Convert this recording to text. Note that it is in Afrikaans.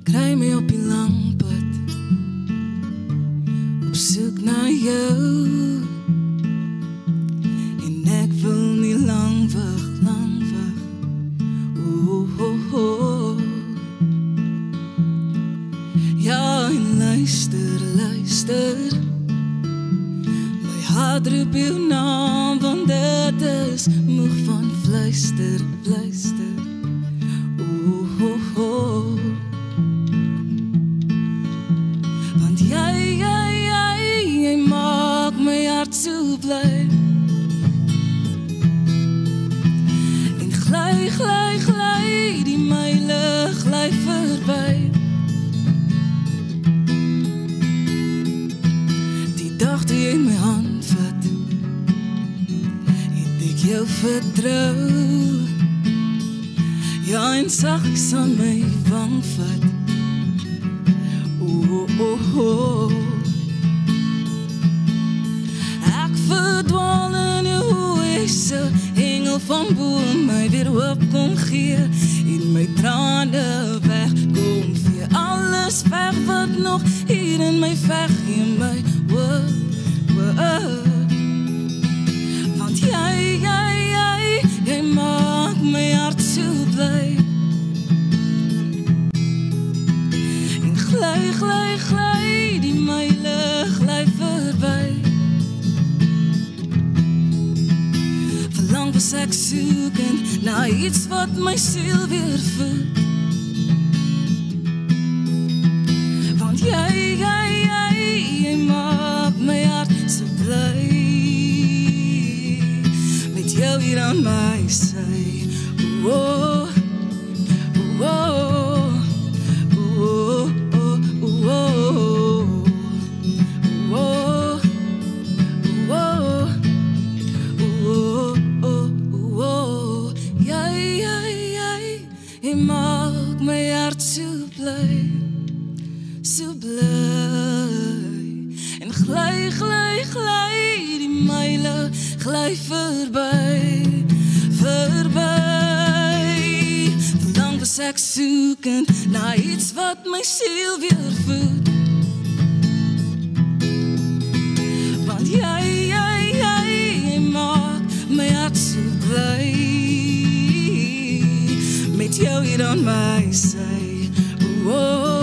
kry my op die lang pad, op soek na jou, en ek wil nie lang wag, oh, oh, oh. Ja, en luister, luister, my hart roep jou naam, want dit is moeg van fluister, fluister, oh, oh, oh. Want jy maak my hart so bly, en glij, glij, glij, die myle glij verby. Die dag toe jy my hand vat, het ek jou vertrou, ja, en sags aan my wang vat, oh, oh, oh. Ek verdwaal in jou oëse, engel van bo my weer hoop kom gee, en my trane weg kom vee, alles weg wat nog hier in my veg, in my woord, want jy maak my hart so bly, en glij, glij, glij, die myle glij verby. Verlang was ek soekend na iets wat my siel weer voed, want jy maak my hart so bly, met jou hier aan my sy, oh, oh, oh, oh, oh, oh, oh, oh, oh, jy maak my hart so bly, so bly, en glij, glij, glij, die myle glij verby, verby. Verlang was ek soekend na iets wat my siel weer voed, want jy maak my hart so bly, met jou hier aan my sy, oh,